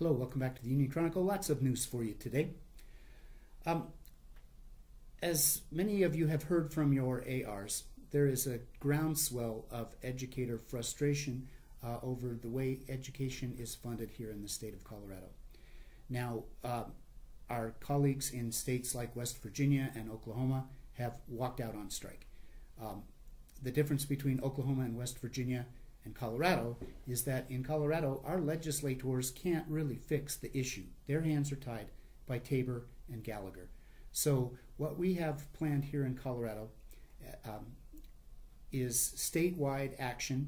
Hello, welcome back to the Union Chronicle. Lots of news for you today. As many of you have heard from your ARs, there is a groundswell of educator frustration over the way education is funded here in the state of Colorado. Now, our colleagues in states like West Virginia and Oklahoma have walked out on strike. The difference between Oklahoma and West Virginia and Colorado is that in Colorado, our legislators can't really fix the issue. Their hands are tied by Tabor and Gallagher. So what we have planned here in Colorado is statewide action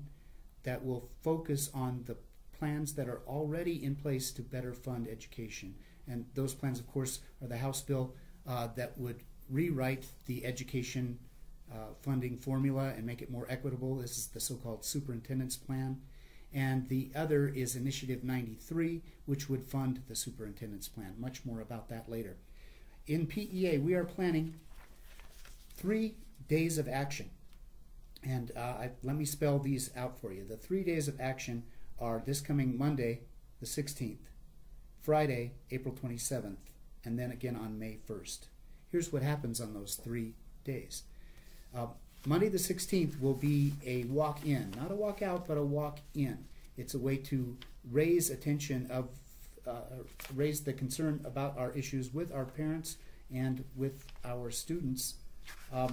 that will focus on the plans that are already in place to better fund education. And those plans, of course, are the House bill that would rewrite the education funding formula and make it more equitable. This is the so-called superintendent's plan. And the other is Initiative 93, which would fund the superintendent's plan. Much more about that later. In PEA, we are planning 3 days of action. And let me spell these out for you. The 3 days of action are this coming Monday, the 16th, Friday, April 27th, and then again on May 1st. Here's what happens on those 3 days. Monday the 16th will be a walk-in, not a walk-out, but a walk-in. It's a way to raise attention of, raise the concern about our issues with our parents and with our students. A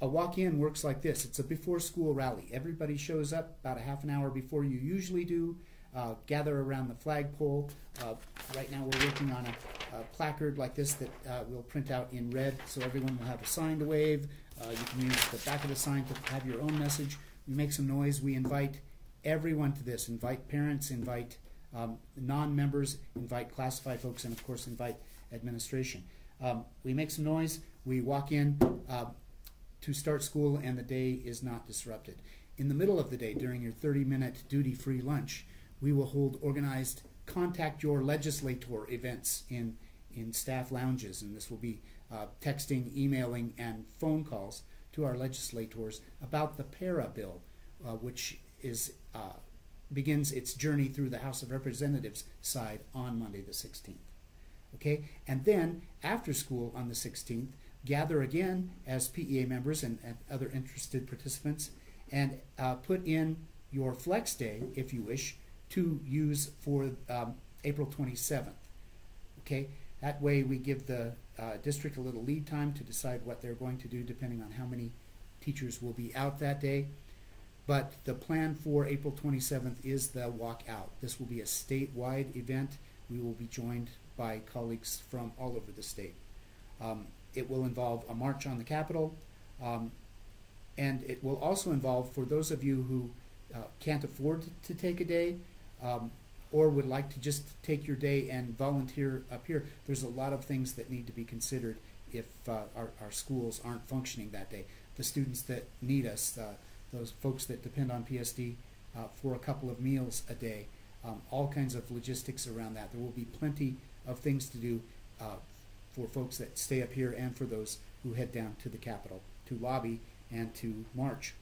walk-in works like this. It's a before-school rally. Everybody shows up about a half an hour before you usually do, gather around the flagpole. Right now we're working on a placard like this that we'll print out in red so everyone will have a sign to wave. You can use the back of the sign to have your own message. We make some noise. We invite everyone to this. Invite parents, invite non-members, invite classified folks, and of course invite administration. We make some noise. We walk in to start school, and the day is not disrupted. In the middle of the day, during your 30-minute duty-free lunch, we will hold organized Contact Your Legislator events in staff lounges, and this will be texting, emailing, and phone calls to our legislators about the PARA bill, which is begins its journey through the House of Representatives side on Monday the 16th. Okay, and then after school on the 16th, gather again as PEA members and other interested participants, and put in your flex day, if you wish, to use for April 27th. Okay, that way we give the district a little lead time to decide what they're going to do depending on how many teachers will be out that day. But the plan for April 27th is the walkout. This will be a statewide event. We will be joined by colleagues from all over the state. It will involve a march on the Capitol, and it will also involve, for those of you who can't afford to take a day, or would like to just take your day and volunteer up here, there's a lot of things that need to be considered if our schools aren't functioning that day. The students that need us, those folks that depend on PSD for a couple of meals a day, all kinds of logistics around that. There will be plenty of things to do for folks that stay up here and for those who head down to the Capitol to lobby and to march.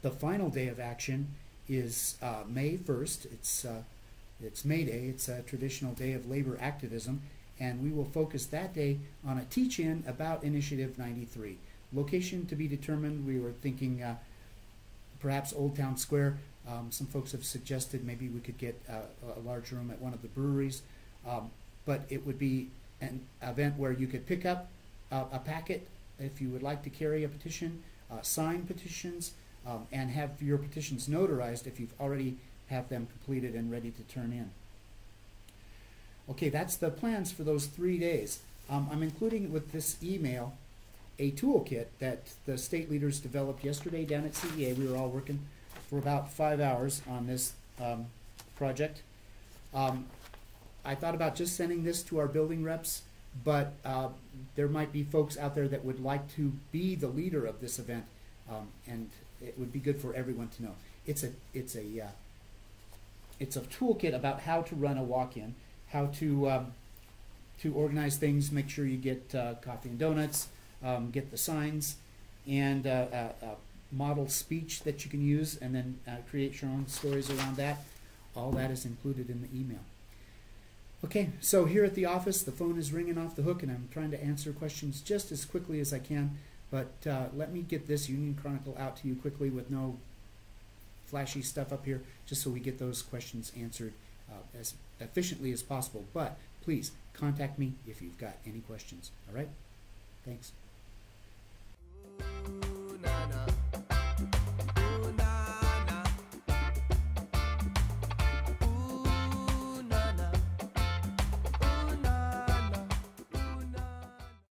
The final day of action is May 1st. It's May Day. It's a traditional day of labor activism, and we will focus that day on a teach-in about Initiative 93. Location to be determined. We were thinking perhaps Old Town Square. Some folks have suggested maybe we could get a large room at one of the breweries, but it would be an event where you could pick up a packet if you would like to carry a petition, sign petitions, and have your petitions notarized if you've already have them completed and ready to turn in. Okay, that's the plans for those 3 days. I'm including with this email a toolkit that the state leaders developed yesterday down at CEA. We were all working for about 5 hours on this project. I thought about just sending this to our building reps, but there might be folks out there that would like to be the leader of this event, and it would be good for everyone to know. It's a toolkit about how to run a walk-in, how to organize things, make sure you get coffee and donuts, get the signs, and a model speech that you can use, and then create your own stories around that. all that is included in the email. Okay, so here at the office, the phone is ringing off the hook, and I'm trying to answer questions just as quickly as I can. But let me get this Union Chronicle out to you quickly with no flashy stuff up here, just so we get those questions answered as efficiently as possible. But please contact me if you've got any questions. All right? Thanks.